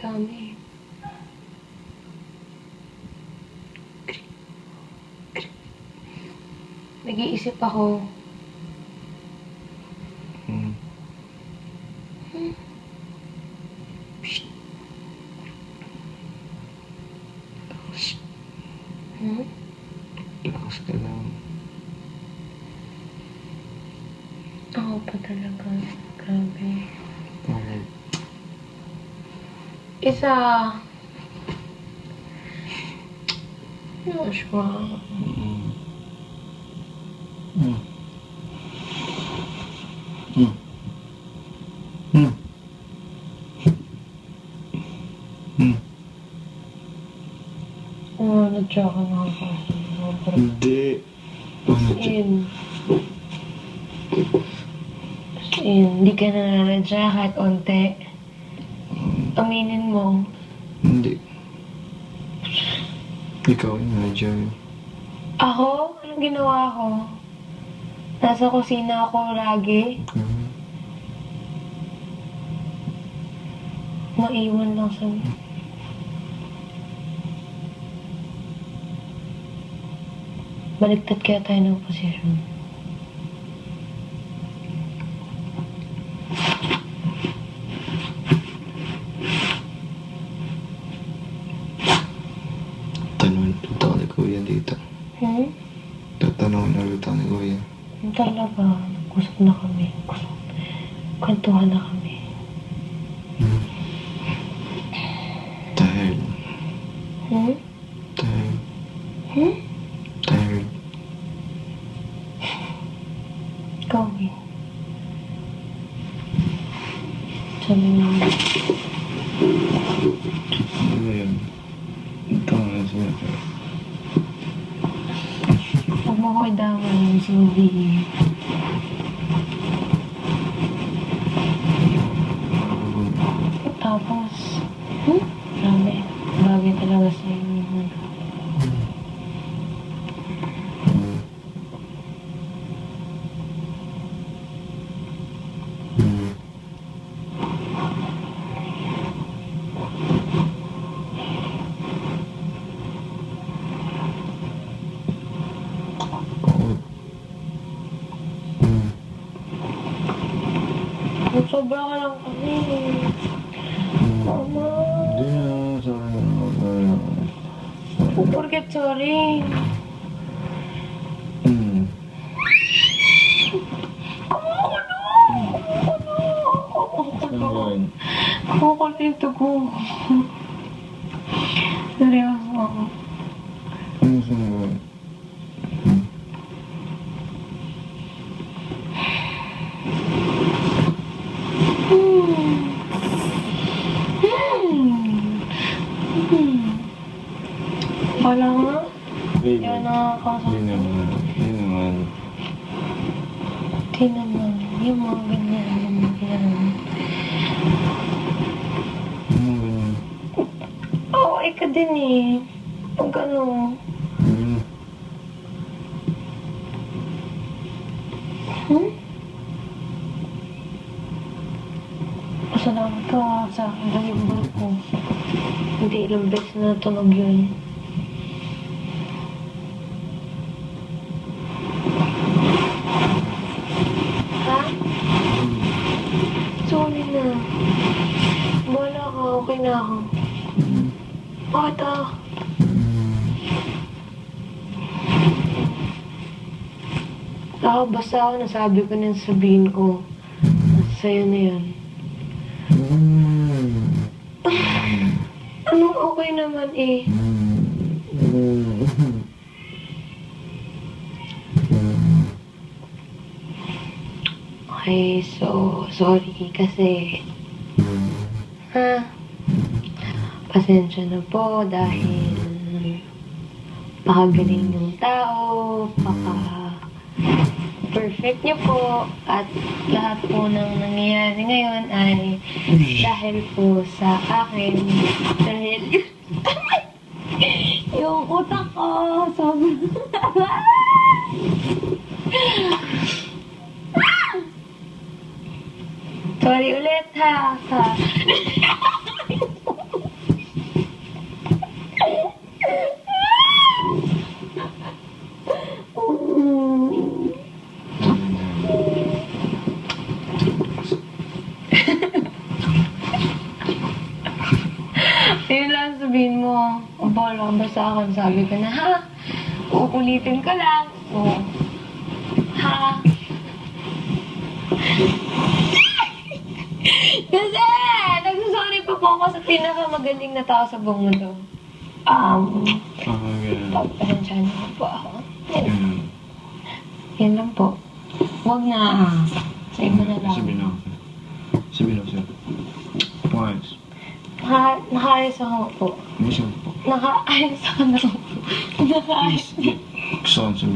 kami. Nag-iisip ako. Lakas ka lang. Ako pa talaga. Grabe. Bakit? Isa. Joshua. Nag-joke na ako. Hindi. In. Hindi ka na nanadya kahit onte. Aminin mo. Hindi. Ikaw yung nandiyan. Ako? Anong ginawa ko? Nasa kusina ako lagi. Maiwan lang sa baliktad kaya tayo ng posisyon. Tanong ako ni Kuya dito. Tatanungin ulit ako ni Kuya. Talaga, nag-usap na kami. Kwentuhan na kami. Tired. Tired. Tired. Going. Sabi mo. Ano ba yun? Ito nga siya. Huwag mo ko idamay yung sinabihin. Tapos, grabe. Bagay talaga sa inyo. Sobra ka lang kami. Mama. Hindi na, sorry. Forget, sorry. Ako ko dito ko. Seryoso ako. Ano sa'yo? Wala nga. Baby. Yan nakakasama. Hindi naman. Di naman. Yung mga ganyan. Yung mga ganyan. Ano ganyan? Oo, ika din eh. Pag ano. Salamat ka sa nalibol ko. Hindi ilang beses na natunog yun. Ha? Sorry na. Wala ka, okay na ako. Bakit ah? Basta ako nasabi ko na sabihin ko. Sa'yo na yan. Anong okay naman eh? Okay, so, sorry kasi, pasensya na po dahil pakagaling yung tao, perfect niyo po, at lahat po ng nangyayari ngayon ay dahil po sa akin, dahil yung utak ko, sorry ulit ha, sabihin mo, bahala ka ba sa akin? Sabi ko na, ha? Uulitin ko lang. Oo. Ha? Kasi, nagsasorry pa po ako sa pinakamagaling na tao sa buong mundo. Ganun. Pagpasensyahan niyo po ako. Ganun. Yun lang po. Huwag na. Sa iba na lang. Sabihin ako. Sabihin ako sir. Wise. Nakaayos ako po. Minsan po. Nakaayos ako na po. Nakaayos. Gusto ko sabihin.